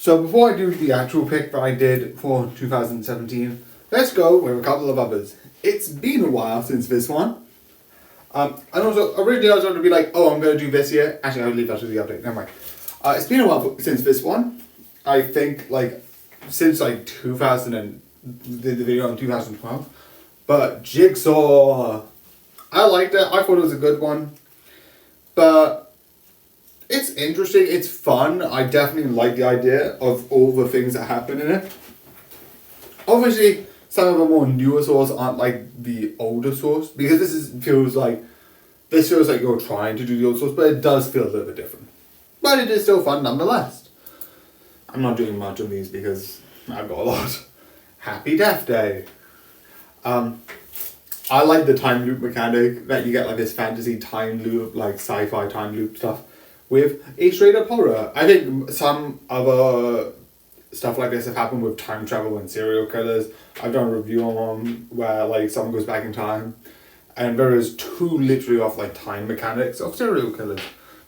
So before I do the actual pick that I did for 2017, let's go with a couple of others. It's been a while since this one. And also, originally I was going to be like, oh, I'm going to do this year. Actually, I'll leave that to the update. Never mind. It's been a while since this one. I think, like, since, like, 2000 and did the video in 2012. But Jigsaw, I liked it. I thought it was a good one. But it's interesting. It's fun. I definitely like the idea of all the things that happen in it. Obviously, some of the more newer Saws aren't like the older Saws, because feels like you're trying to do the old Saws, but it does feel a little bit different. But it is still fun nonetheless. I'm not doing much of these because I've got a lot. Happy Death Day. I like the time loop mechanic that you get, like this fantasy time loop, like sci-fi time loop stuff with a straight up horror. I think some other stuff like this have happened with time travel and serial killers. I've done a review on one where like someone goes back in time and there is two literally off like time mechanics of serial killers.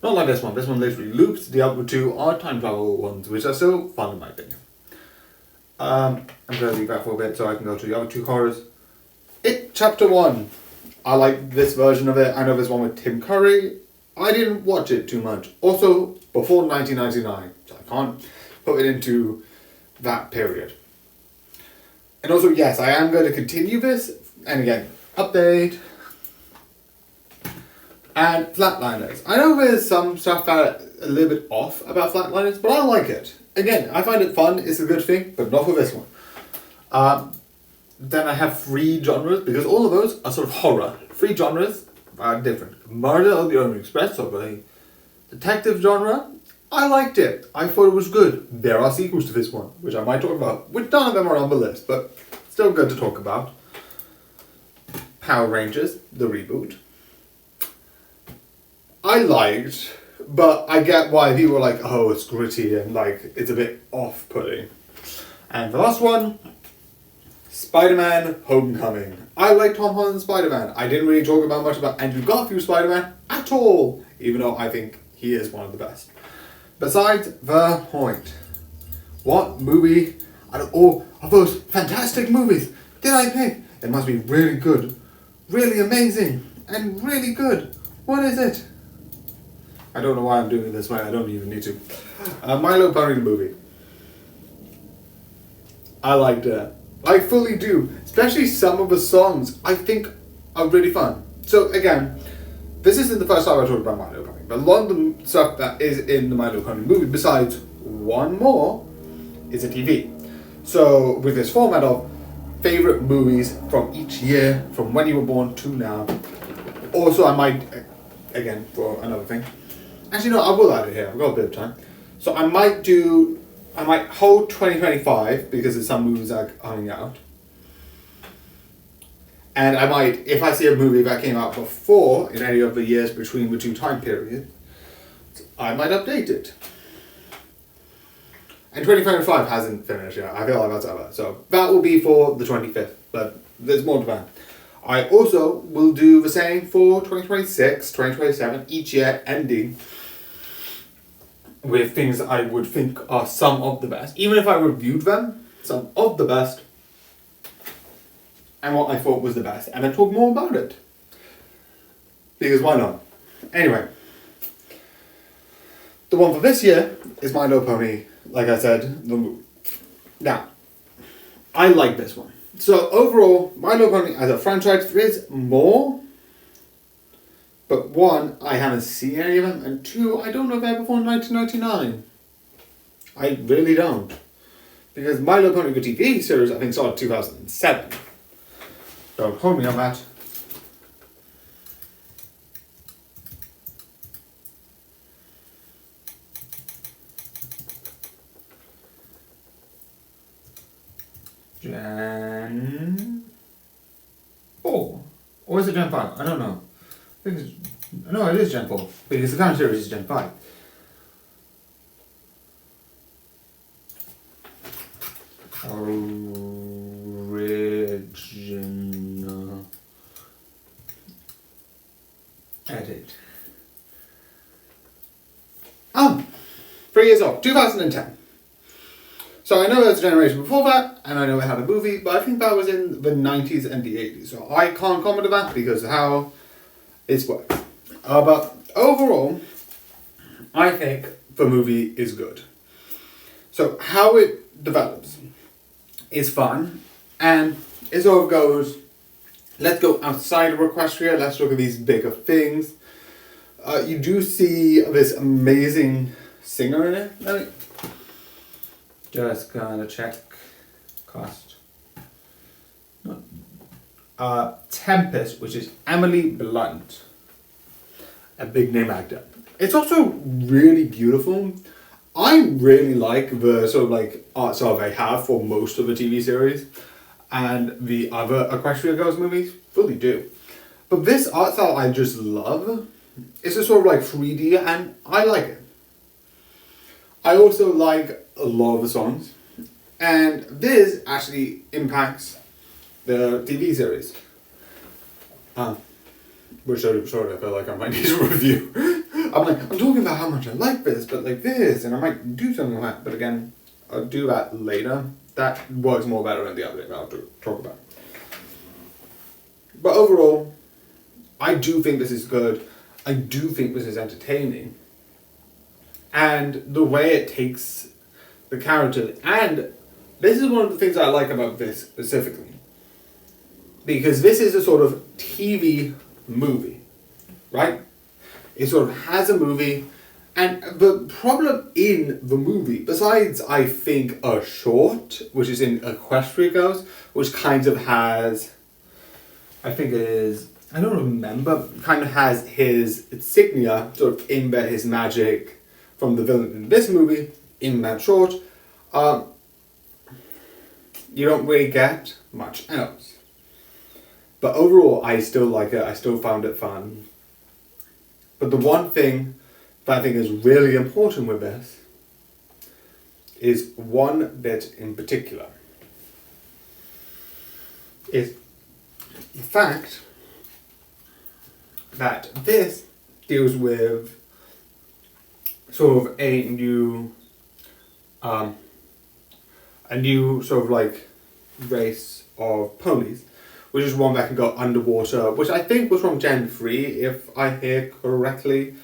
Not like this one. This one literally loops. The other two are time travel ones, which are still fun in my opinion. I'm going to leave that for a bit so I can go to the other two horrors. It Chapter 1. I like this version of it. I know there's one with Tim Curry. I didn't watch it too much. Also, before 1999. So I can't put it into that period. And also, yes, I am going to continue this. And again, update. And Flatliners. I know there's some stuff that a little bit off about Flatliners, but I like it. Again, I find it fun. It's a good thing, but not for this one. Then I have 3 genres, because all of those are sort of horror. 3 genres are different. Murder on the Orient Express, so the detective genre, I liked it. I thought it was good. There are sequels to this one, which I might talk about, which none of them are on the list, but still good to talk about. Power Rangers, the reboot. I liked, but I get why people are like, oh, it's gritty and like it's a bit off-putting. And the last one, Spider-Man Homecoming. I like Tom Holland's Spider-Man. I didn't really talk about much about Andrew Garfield's Spider-Man at all, even though I think he is one of the best. Besides the point, what movie out of all of those fantastic movies did I pick? It must be really good, really amazing, and really good. What is it? I don't know why I'm doing it this way. I don't even need to. My Little Pony the movie. I liked it. I fully do. Especially some of the songs I think are really fun. So again, this isn't the first time I talked about My Little Pony, but a lot of the stuff that is in the My Little Pony movie, besides one more, is a TV. So with this format of favorite movies from each year, from when you were born to now. Also, I might, again, for another thing. Actually, no, I will add it here. I've got a bit of time. So I might hold 2025 because there's some movies that are coming out. And I might, if I see a movie that came out before, in any of the years between the two time periods, I might update it. And 2025 hasn't finished yet. I feel like that's over. So that will be for the 25th, but there's more to plan. I also will do the same for 2026, 2027, each year ending with things that I would think are some of the best. Even if I reviewed them, some of the best, and what I thought was the best, and then talk more about it. Because why not? Anyway, the one for this year is My Little Pony, like I said, the movie. Now, I like this one. So overall, My Little Pony as a franchise, there is more. But 1, I haven't seen any of them, and 2, I don't know if they're before 1999. I really don't. Because My Little Pony, the TV series, I think saw it 2007. Don't hold me on that. Gen 4. Or is it Gen 5? I don't know. I think no, it is Gen 4. Because the current series is Gen 5. Original edit. 3 years old, 2010. So I know there's a generation before that, and I know it had a movie, but I think that was in the 90s and the 80s. So I can't comment on that because of how it's worked. But overall, I think the movie is good. So how it develops is fun, and it sort of goes, let's go outside of Equestria, let's look at these bigger things. You do see this amazing singer in it. Let me just gonna check cost. Tempest, which is Emily Blunt, a big name actor. It's also really beautiful. I really like the sort of like art style they have for most of the TV series, and the other Equestria Girls movies fully do. But this art style I just love. It's just sort of like 3D, and I like it. I also like a lot of the songs, and this actually impacts the TV series. Which I feel like I might need to review. I'm talking about how much I like this, but like this, and I might do something like that. But again, I'll do that later. That works more better in the update that I'll talk about. But overall, I do think this is good. I do think this is entertaining. And the way it takes the characters, and this is one of the things I like about this specifically. Because this is a sort of TV movie, right? It sort of has a movie, and the problem in the movie, besides I think a short, which is in Equestria Girls, which kind of has, I think it is, I don't remember, kind of has his insignia, sort of embed his magic from the villain in this movie, in that short, you don't really get much else. But overall, I still like it, I still found it fun. But the one thing that I think is really important with this is one bit in particular. Is the fact that this deals with sort of a new sort of like race of ponies, which is one that can go underwater, which I think was from Gen 3, if I hear correctly.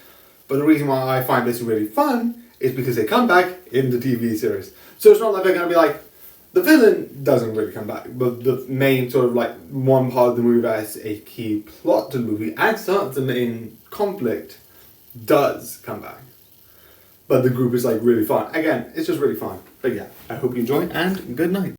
But the reason why I find this really fun is because they come back in the TV series. So it's not like they're going to be like, the villain doesn't really come back, but the main sort of like one part of the movie that is a key plot to the movie and starts the main conflict does come back. But the group is like really fun. Again, it's just really fun. But yeah, I hope you enjoy and good night.